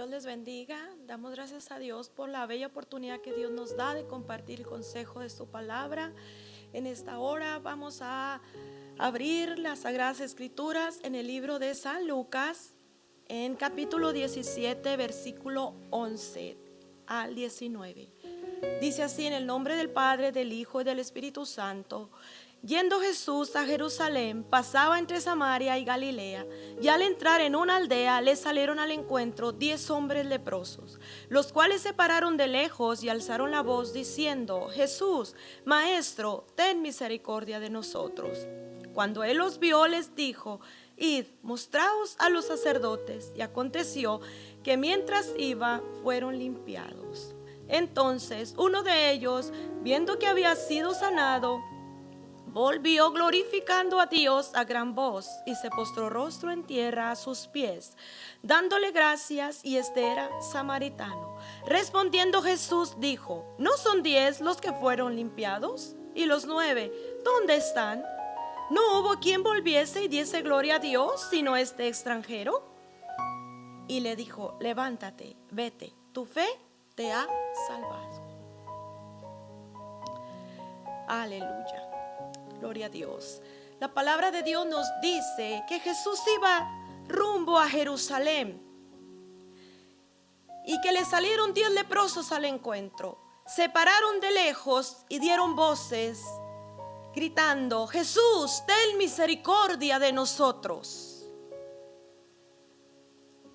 Dios les bendiga. Damos gracias a Dios por la bella oportunidad que Dios nos da de compartir el consejo de su palabra. En esta hora vamos a abrir las Sagradas Escrituras en el libro de San Lucas, en capítulo 17, versículo 11 al 19. Dice así: en el nombre del Padre, del Hijo y del Espíritu Santo. Yendo Jesús a Jerusalén, pasaba entre Samaria y Galilea, y al entrar en una aldea le salieron al encuentro 10 hombres leprosos, los cuales se pararon de lejos y alzaron la voz diciendo: Jesús, Maestro, ten misericordia de nosotros. Cuando él los vio, les dijo: Id, mostraos a los sacerdotes. Y aconteció que mientras iba, fueron limpiados. Entonces uno de ellos, viendo que había sido sanado, volvió glorificando a Dios a gran voz y se postró rostro en tierra a sus pies, dándole gracias, y este era samaritano. Respondiendo Jesús dijo: ¿No son 10 los que fueron limpiados? ¿Y los 9 dónde están? ¿No hubo quien volviese y diese gloria a Dios sino este extranjero? Y le dijo: levántate, vete, tu fe te ha salvado. Aleluya. Gloria a Dios. La palabra de Dios nos dice que Jesús iba rumbo a Jerusalén y que le salieron 10 leprosos al encuentro. Se pararon de lejos y dieron voces gritando: Jesús, ten misericordia de nosotros.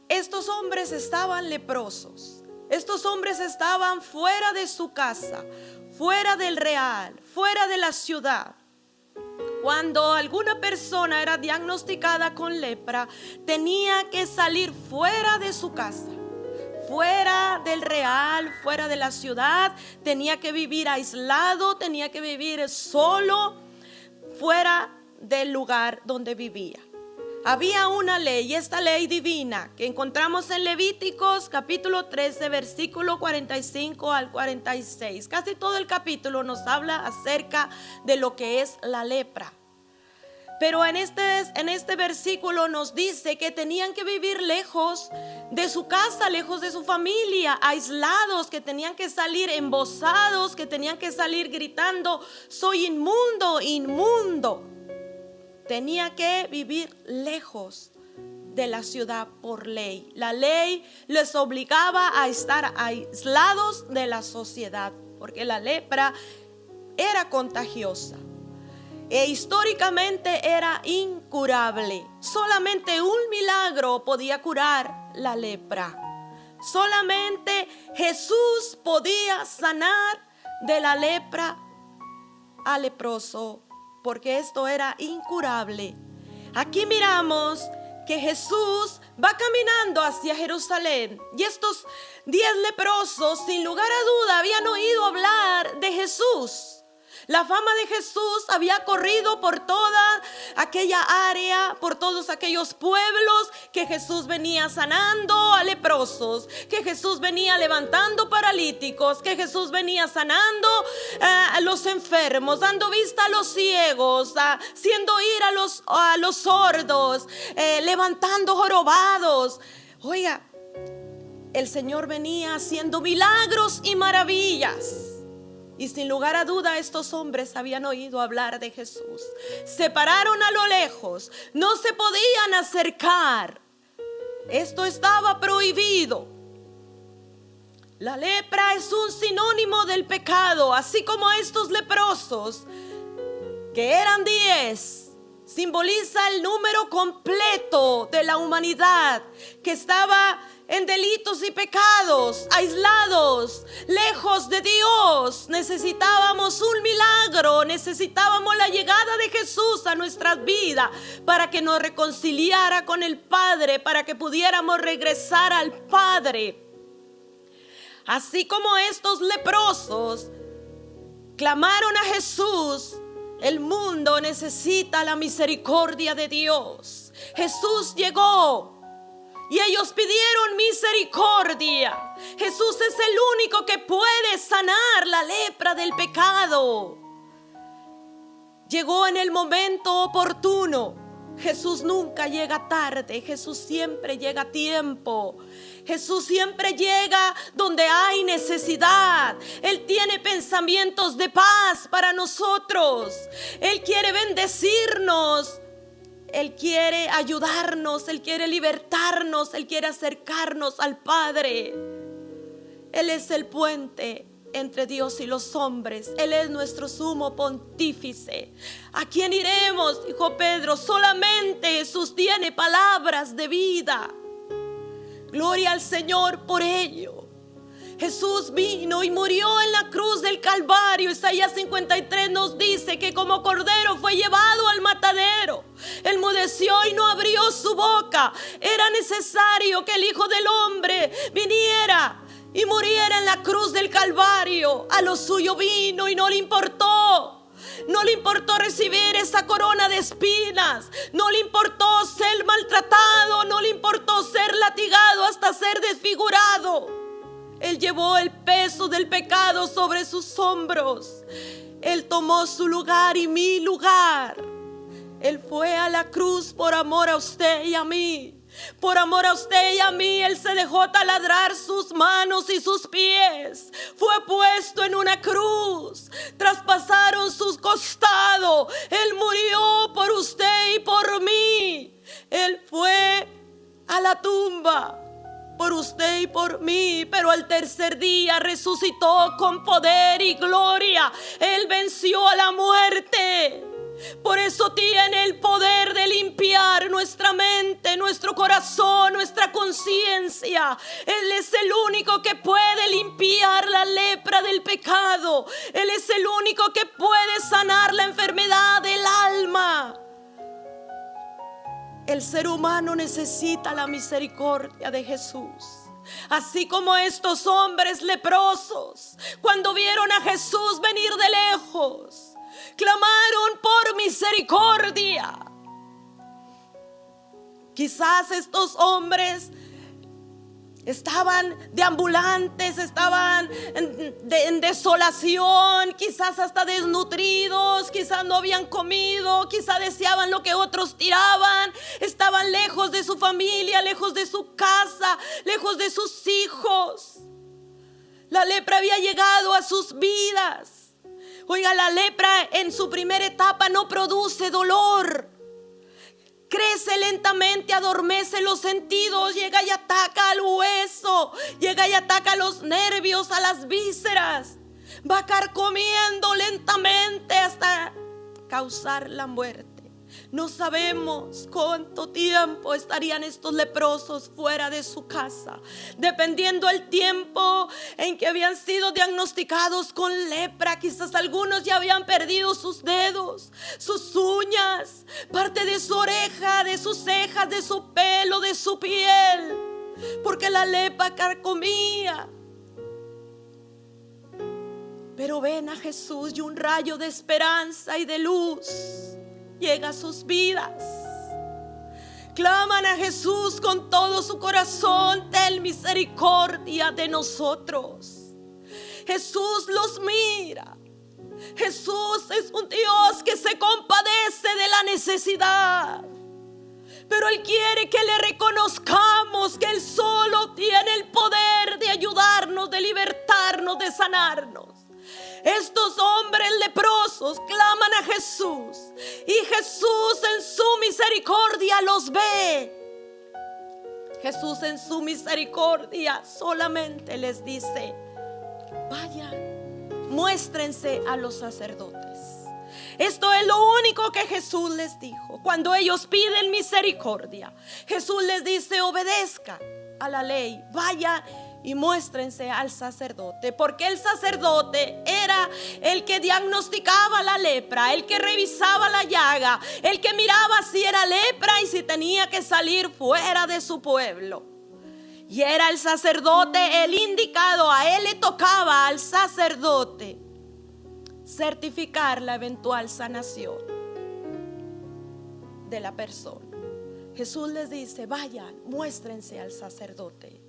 Estos hombres estaban leprosos. Estos hombres estaban fuera de su casa, fuera del real, fuera de la ciudad. Cuando alguna persona era diagnosticada con lepra, tenía que salir fuera de su casa, fuera del real, fuera de la ciudad. Tenía que vivir aislado, tenía que vivir solo, fuera del lugar donde vivía. Había una ley, esta ley divina que encontramos en Levíticos capítulo 13, versículo 45 al 46. Casi todo el capítulo nos habla acerca de lo que es la lepra. Pero en este versículo nos dice que tenían que vivir lejos de su casa, lejos de su familia, aislados, que tenían que salir embozados, que tenían que salir gritando: soy inmundo, inmundo. Tenía que vivir lejos de la ciudad por ley. La ley les obligaba a estar aislados de la sociedad, porque la lepra era contagiosa e históricamente era incurable. Solamente un milagro podía curar la lepra. Solamente Jesús podía sanar de la lepra al leproso, porque esto era incurable. Aquí miramos que Jesús va caminando hacia Jerusalén, y estos 10 leprosos, sin lugar a duda, habían oído hablar de Jesús. La fama de Jesús había corrido por toda aquella área, por todos aquellos pueblos, que Jesús venía sanando a leprosos, que Jesús venía levantando paralíticos, que Jesús venía sanando a los enfermos, dando vista a los ciegos, haciendo ir a los sordos, levantando jorobados. Oiga, el Señor venía haciendo milagros y maravillas. Y sin lugar a duda, estos hombres habían oído hablar de Jesús. Se pararon a lo lejos, no se podían acercar. Esto estaba prohibido. La lepra es un sinónimo del pecado, así como estos leprosos, que eran 10, simboliza el número completo de la humanidad que estaba en delitos y pecados, aislados, lejos de Dios. Necesitábamos un milagro, necesitábamos la llegada de Jesús a nuestras vidas para que nos reconciliara con el Padre, para que pudiéramos regresar al Padre. Así como estos leprosos clamaron a Jesús, el mundo necesita la misericordia de Dios. Jesús llegó y ellos pidieron misericordia. Jesús es el único que puede sanar la lepra del pecado. Llegó en el momento oportuno. Jesús nunca llega tarde, Jesús siempre llega a tiempo. Jesús siempre llega donde hay necesidad. Él tiene pensamientos de paz para nosotros. Él quiere bendecirnos. Él quiere ayudarnos, Él quiere libertarnos, Él quiere acercarnos al Padre. Él es el puente entre Dios y los hombres. Él es nuestro sumo pontífice. ¿A quién iremos? Dijo Pedro. Solamente Jesús tiene palabras de vida. Gloria al Señor por ello. Jesús vino y murió en la cruz del Calvario. Isaías 53 nos dice que como cordero fue llevado al matadero. Enmudeció y no abrió su boca. Era necesario que el Hijo del Hombre viniera y muriera en la cruz del Calvario. A lo suyo vino y no le importó. No le importó recibir esa corona de espinas. No le importó ser maltratado. No le importó ser latigado hasta ser desfigurado. Él llevó el peso del pecado sobre sus hombros. Él tomó su lugar y mi lugar. Él fue a la cruz por amor a usted y a mí. Por amor a usted y a mí, Él se dejó taladrar sus manos y sus pies. Fue puesto en una cruz. Traspasaron sus costados. Él murió por usted y por mí. Él fue a la tumba por usted y por mí, pero al tercer día resucitó con poder y gloria. Él venció a la muerte. Por eso tiene el poder de limpiar nuestra mente, nuestro corazón, nuestra conciencia. Él es el único que puede limpiar la lepra del pecado. Él es el único que puede sanar la enfermedad del alma. El ser humano necesita la misericordia de Jesús. Así como estos hombres leprosos, cuando vieron a Jesús venir de lejos, clamaron por misericordia. Quizás estos hombres estaban deambulantes, estaban en desolación, quizás hasta desnutridos, quizás no habían comido, quizás deseaban lo que otros tiraban, estaban lejos de su familia, lejos de su casa, lejos de sus hijos. La lepra había llegado a sus vidas. Oiga, la lepra en su primera etapa no produce dolor. Crece lentamente, adormece los sentidos, llega y ataca al hueso, llega y ataca a los nervios, a las vísceras. Va carcomiendo lentamente hasta causar la muerte. No sabemos cuánto tiempo estarían estos leprosos fuera de su casa, dependiendo el tiempo en que habían sido diagnosticados con lepra. Quizás algunos ya habían perdido sus dedos, sus uñas, parte de su oreja, de sus cejas, de su pelo, de su piel, porque la lepra carcomía. Pero ven a Jesús y un rayo de esperanza y de luz llega a sus vidas. Claman a Jesús con todo su corazón: ten misericordia de nosotros. Jesús los mira. Jesús es un Dios que se compadece de la necesidad, pero Él quiere que le reconozcamos que Él solo tiene el poder de ayudarnos, de libertarnos, de sanarnos. Estos hombres leprosos claman a Jesús y Jesús en su misericordia los ve. Jesús en su misericordia solamente les dice: vayan, muéstrense a los sacerdotes. Esto es lo único que Jesús les dijo. Cuando ellos piden misericordia, Jesús les dice: obedezcan a la ley, vayan y muéstrense al sacerdote, porque el sacerdote era el que diagnosticaba la lepra, el que revisaba la llaga, el que miraba si era lepra y si tenía que salir fuera de su pueblo. Y era el sacerdote el indicado. A él le tocaba, al sacerdote, certificar la eventual sanación de la persona. Jesús les dice: vayan, muéstrense al sacerdote.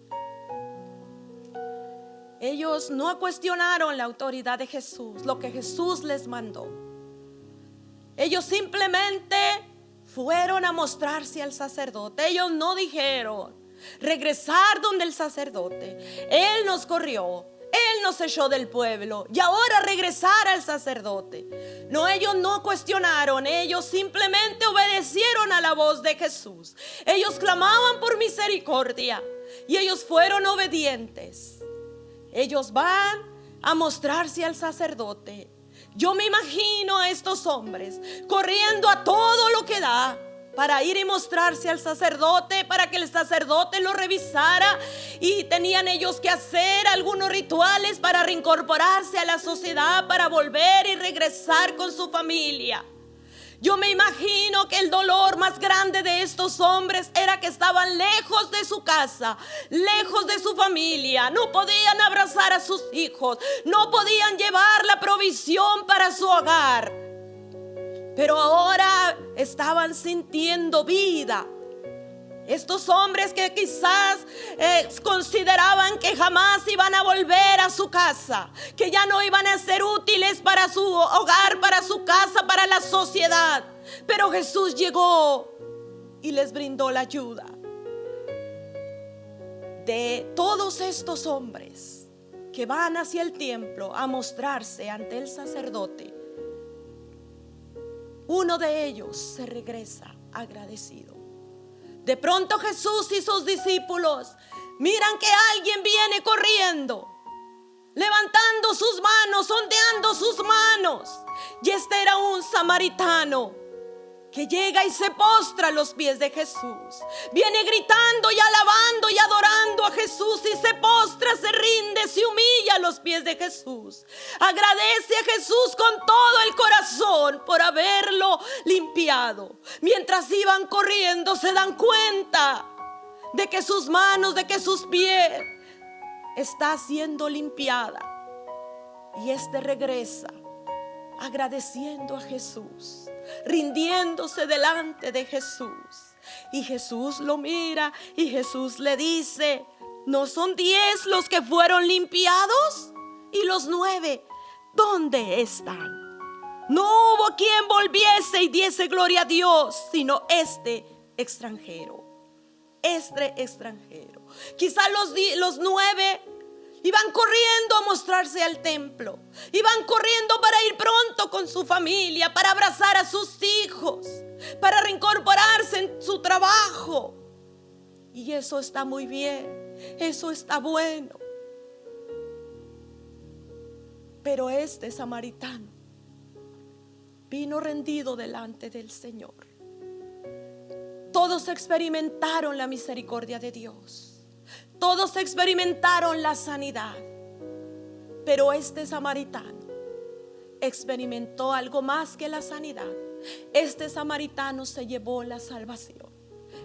Ellos no cuestionaron la autoridad de Jesús, lo que Jesús les mandó. Ellos simplemente fueron a mostrarse al sacerdote. Ellos no dijeron regresar donde el sacerdote. Él nos corrió, Él nos echó del pueblo y ahora regresar al sacerdote. No, ellos no cuestionaron, ellos simplemente obedecieron a la voz de Jesús. Ellos clamaban por misericordia y ellos fueron obedientes. Ellos van a mostrarse al sacerdote. Yo me imagino a estos hombres corriendo a todo lo que da para ir y mostrarse al sacerdote, para que el sacerdote lo revisara, y tenían ellos que hacer algunos rituales para reincorporarse a la sociedad, para volver y regresar con su familia. Yo me imagino que el dolor más grande de estos hombres era que estaban lejos de su casa, lejos de su familia. No podían abrazar a sus hijos, no podían llevar la provisión para su hogar. Pero ahora estaban sintiendo vida. Estos hombres que quizás consideraban que jamás iban a volver a su casa, que ya no iban a ser útiles para su hogar, para su casa, para la sociedad. Pero Jesús llegó y les brindó la ayuda. De todos estos hombres que van hacia el templo a mostrarse ante el sacerdote, uno de ellos se regresa agradecido. De pronto Jesús y sus discípulos miran que alguien viene corriendo, levantando sus manos, ondeando sus manos. Y este era un samaritano que llega y se postra a los pies de Jesús. Viene gritando y alabando y adorando a Jesús, y se postra, se rinde, se humilla a los pies de Jesús. Agradece a Jesús con todo el corazón por haberlo limpiado. Mientras iban corriendo se dan cuenta de que sus manos, de que sus pies está siendo limpiada. Y este regresa agradeciendo a Jesús, rindiéndose delante de Jesús. Y Jesús lo mira y Jesús le dice: ¿no son 10 los que fueron limpiados? ¿Y los 9 dónde están? No hubo quien volviese y diese gloria a Dios, sino este extranjero. Este extranjero. Quizás los 9 iban corriendo a mostrarse al templo. Iban corriendo para ir pronto con su familia, para abrazar a sus hijos, para reincorporarse en su trabajo. Y eso está muy bien, eso está bueno. Pero este samaritano vino rendido delante del Señor. Todos experimentaron la misericordia de Dios. Todos experimentaron la sanidad, pero este samaritano experimentó algo más que la sanidad. Este samaritano se llevó la salvación.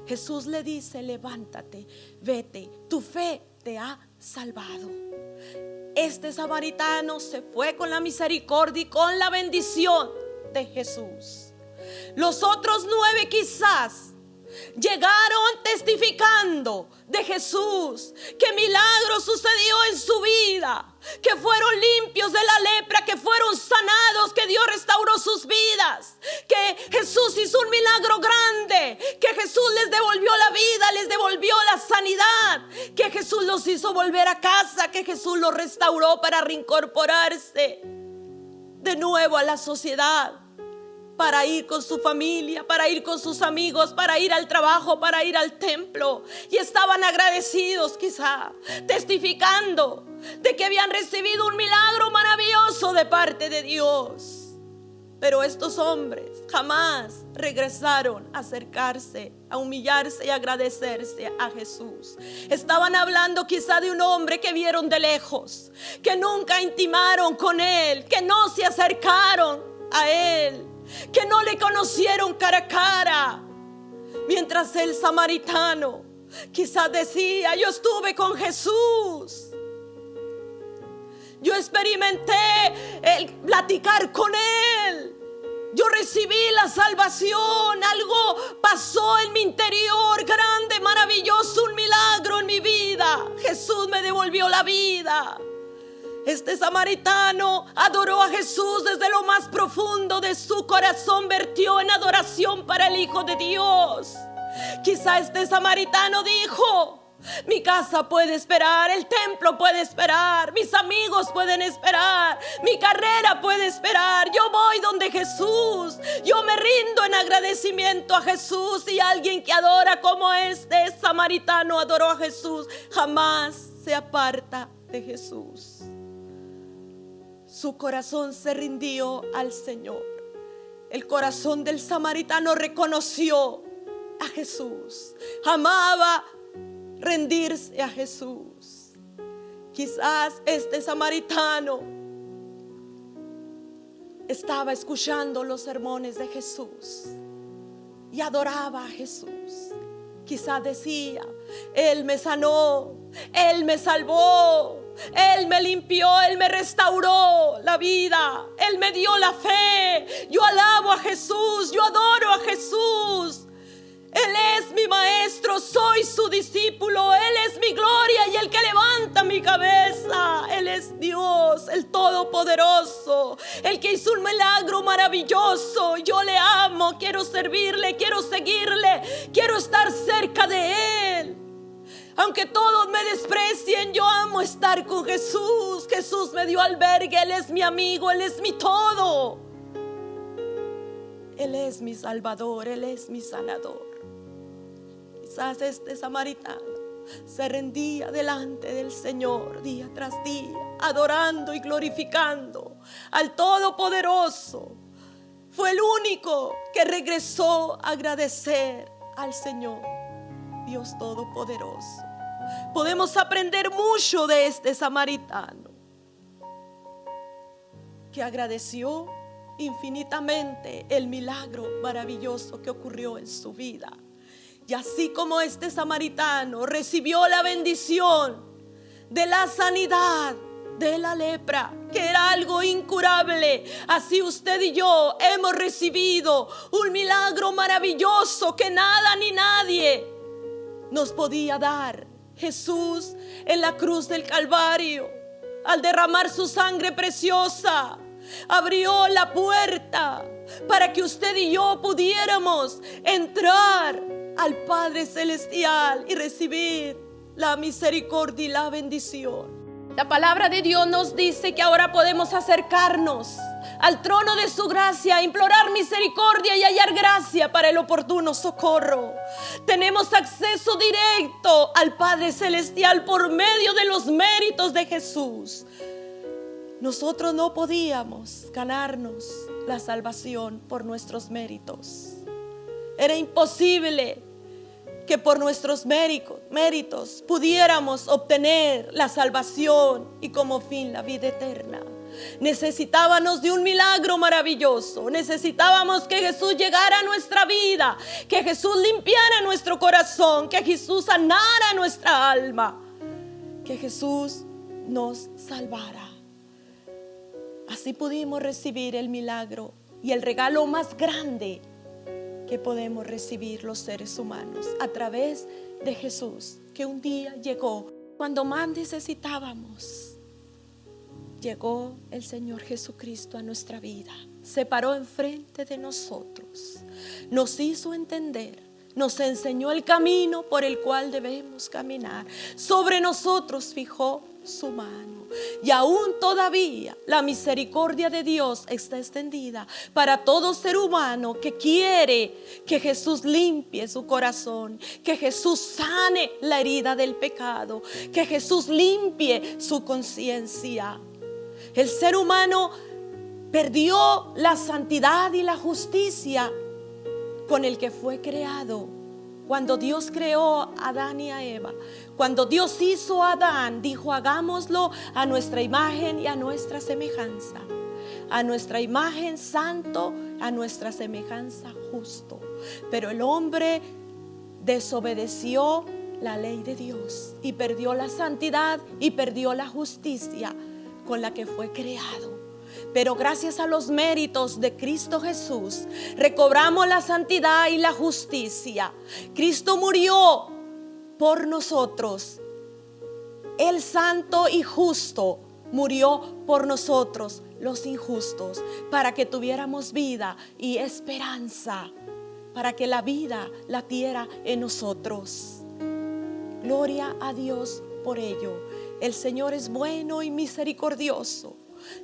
Jesús le dice: levántate, vete, tu fe te ha salvado. Este samaritano se fue con la misericordia y con la bendición de Jesús. Los otros 9 quizás llegaron testificando de Jesús, que milagro sucedió en su vida, que fueron limpios de la lepra, que fueron sanados, que Dios restauró sus vidas, que Jesús hizo un milagro grande, que Jesús les devolvió la vida, les devolvió la sanidad, que Jesús los hizo volver a casa, que Jesús los restauró para reincorporarse de nuevo a la sociedad, para ir con su familia, para ir con sus amigos, para ir al trabajo, para ir al templo. Y estaban agradecidos, quizá testificando de que habían recibido un milagro maravilloso de parte de Dios. Pero estos hombres jamás regresaron a acercarse, a humillarse y agradecerse a Jesús. Estaban hablando quizá de un hombre que vieron de lejos, que nunca intimaron con él, que no se acercaron a él, que no le conocieron cara a cara. Mientras el samaritano quizás decía: yo estuve con Jesús, yo experimenté el platicar con él, yo recibí la salvación, algo pasó en mi interior grande, maravilloso, un milagro en mi vida. Jesús me devolvió la vida. Este samaritano adoró a Jesús desde lo más profundo de su corazón, vertió en adoración para el Hijo de Dios. Quizá este samaritano dijo: mi casa puede esperar, el templo puede esperar, mis amigos pueden esperar, mi carrera puede esperar. Yo voy donde Jesús, yo me rindo en agradecimiento a Jesús. Y alguien que adora como este samaritano adoró a Jesús, jamás se aparta de Jesús. Su corazón se rindió al Señor. El corazón del samaritano reconoció a Jesús, amaba rendirse a Jesús. Quizás este samaritano estaba escuchando los sermones de Jesús y adoraba a Jesús. Quizás decía: Él me sanó, Él me salvó, Él me limpió, Él me restauró la vida, Él me dio la fe. Yo alabo a Jesús, yo adoro a Jesús. Él es mi maestro, soy su discípulo, Él es mi gloria y el que levanta mi cabeza. Él es Dios, el Todopoderoso, el que hizo un milagro maravilloso. Yo le amo, quiero servirle, quiero seguirle, quiero estar cerca de Él. Aunque todos me desprecien, yo amo estar con Jesús. Jesús me dio albergue, Él es mi amigo, Él es mi todo. Él es mi salvador, Él es mi sanador. Quizás este samaritano se rendía delante del Señor día tras día, adorando y glorificando al Todopoderoso. Fue el único que regresó a agradecer al Señor, Dios Todopoderoso. Podemos aprender mucho de este samaritano, que agradeció infinitamente el milagro maravilloso que ocurrió en su vida. Y así como este samaritano recibió la bendición de la sanidad de la lepra, que era algo incurable, así usted y yo hemos recibido un milagro maravilloso que nada ni nadie nos podía dar. Jesús en la cruz del Calvario, al derramar su sangre preciosa, abrió la puerta para que usted y yo pudiéramos entrar al Padre Celestial y recibir la misericordia y la bendición. La palabra de Dios nos dice que ahora podemos acercarnos al trono de su gracia, implorar misericordia y hallar gracia para el oportuno socorro. Tenemos acceso directo al Padre Celestial por medio de los méritos de Jesús. Nosotros no podíamos ganarnos la salvación por nuestros méritos. Era imposible que por nuestros méritos pudiéramos obtener la salvación y como fin la vida eterna. Necesitábamos de un milagro maravilloso. Necesitábamos que Jesús llegara a nuestra vida, que Jesús limpiara nuestro corazón, que Jesús sanara nuestra alma, que Jesús nos salvara. Así pudimos recibir el milagro y el regalo más grande que podemos recibir los seres humanos a través de Jesús, que un día llegó cuando más necesitábamos. Llegó el Señor Jesucristo a nuestra vida, se paró enfrente de nosotros, nos hizo entender, nos enseñó el camino por el cual debemos caminar. Sobre nosotros fijó su mano. Y aún todavía la misericordia de Dios está extendida para todo ser humano que quiere que Jesús limpie su corazón, que Jesús sane la herida del pecado, que Jesús limpie su conciencia. El ser humano perdió la santidad y la justicia con el que fue creado. Cuando Dios creó a Adán y a Eva, cuando Dios hizo a Adán, dijo: hagámoslo a nuestra imagen y a nuestra semejanza. A nuestra imagen santo, a nuestra semejanza justo. Pero el hombre desobedeció la ley de Dios y perdió la santidad y perdió la justicia con la que fue creado. Pero gracias a los méritos de Cristo Jesús recobramos la santidad y la justicia. Cristo murió por nosotros, el santo y justo, murió por nosotros los injustos, para que tuviéramos vida y esperanza, para que la vida latiera en nosotros. Gloria a Dios por ello. El Señor es bueno y misericordioso.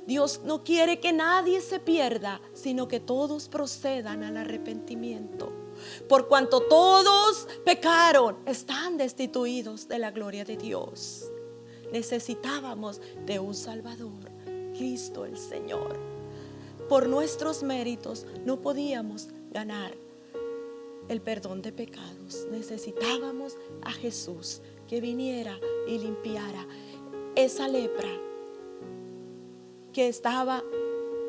Dios no quiere que nadie se pierda, sino que todos procedan al arrepentimiento. Por cuanto todos pecaron, están destituidos de la gloria de Dios. Necesitábamos de un Salvador, Cristo el Señor. Por nuestros méritos no podíamos ganar el perdón de pecados. Necesitábamos a Jesús que viniera y limpiara esa lepra que estaba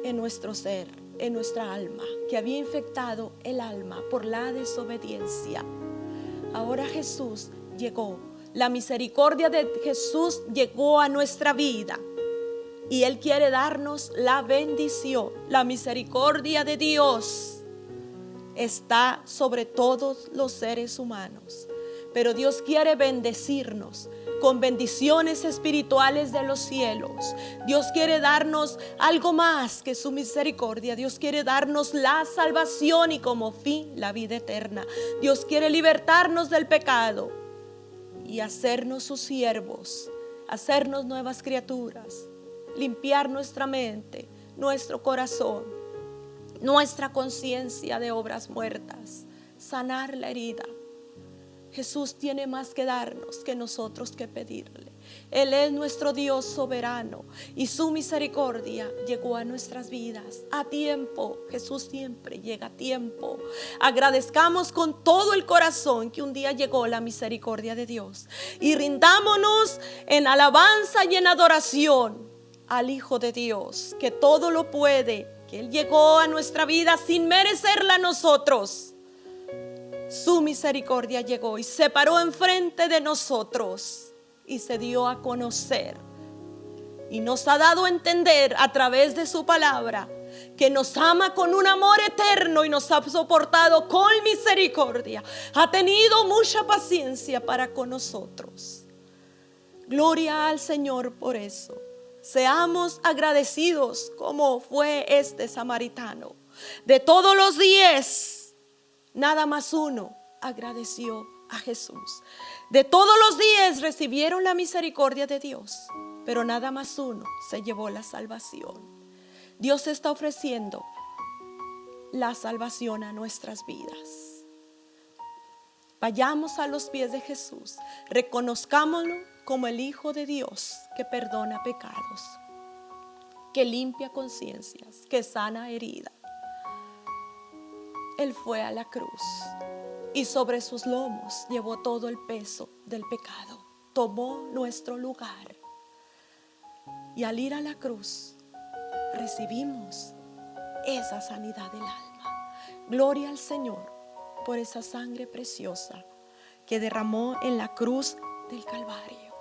en nuestro ser, en nuestra alma, que había infectado el alma por la desobediencia. Ahora Jesús llegó, la misericordia de Jesús llegó a nuestra vida y Él quiere darnos la bendición. La misericordia de Dios está sobre todos los seres humanos, pero Dios quiere bendecirnos con bendiciones espirituales de los cielos. Dios quiere darnos algo más que su misericordia. Dios quiere darnos la salvación y como fin la vida eterna. Dios quiere libertarnos del pecado y hacernos sus siervos, hacernos nuevas criaturas, limpiar nuestra mente, nuestro corazón, nuestra conciencia de obras muertas, sanar la herida. Jesús tiene más que darnos que nosotros que pedirle. Él es nuestro Dios soberano y su misericordia llegó a nuestras vidas a tiempo. Jesús siempre llega a tiempo. Agradezcamos con todo el corazón que un día llegó la misericordia de Dios y rindámonos en alabanza y en adoración al Hijo de Dios, que todo lo puede, que Él llegó a nuestra vida sin merecerla nosotros. Su misericordia llegó y se paró enfrente de nosotros y se dio a conocer y nos ha dado a entender a través de su palabra que nos ama con un amor eterno y nos ha soportado con misericordia. Ha tenido mucha paciencia para con nosotros. Gloria al Señor por eso. Seamos agradecidos como fue este samaritano. De todos los 10, nada más uno agradeció a Jesús. De todos los 10 recibieron la misericordia de Dios, pero nada más uno se llevó la salvación. Dios está ofreciendo la salvación a nuestras vidas. Vayamos a los pies de Jesús, reconozcámoslo como el Hijo de Dios que perdona pecados, que limpia conciencias, que sana heridas. Él fue a la cruz y sobre sus lomos llevó todo el peso del pecado. Tomó nuestro lugar. Y al ir a la cruz recibimos esa sanidad del alma. Gloria al Señor por esa sangre preciosa que derramó en la cruz del Calvario.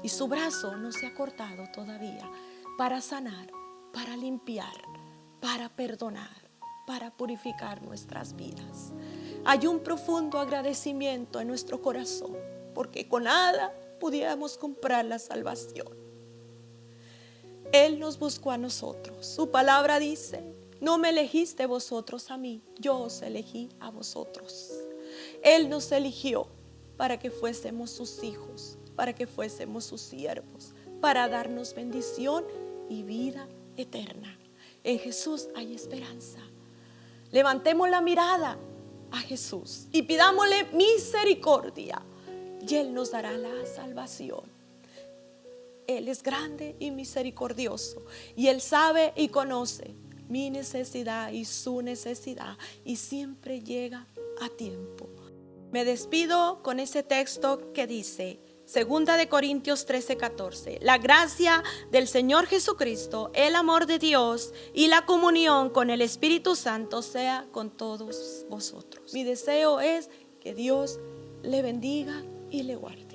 Y su brazo no se ha cortado todavía para sanar, para limpiar, para perdonar, para purificar nuestras vidas. Hay un profundo agradecimiento en nuestro corazón, porque con nada pudiéramos comprar la salvación. Él nos buscó a nosotros. Su palabra dice: no me elegiste vosotros a mí, yo os elegí a vosotros. Él nos eligió para que fuésemos sus hijos, para que fuésemos sus siervos, para darnos bendición y vida eterna. En Jesús hay esperanza. Levantemos la mirada a Jesús y pidámosle misericordia y Él nos dará la salvación. Él es grande y misericordioso y Él sabe y conoce mi necesidad y su necesidad y siempre llega a tiempo. Me despido con ese texto que dice: 2 de Corintios 13:14. La gracia del Señor Jesucristo, el amor de Dios y la comunión con el Espíritu Santo sea con todos vosotros. Mi deseo es que Dios le bendiga y le guarde.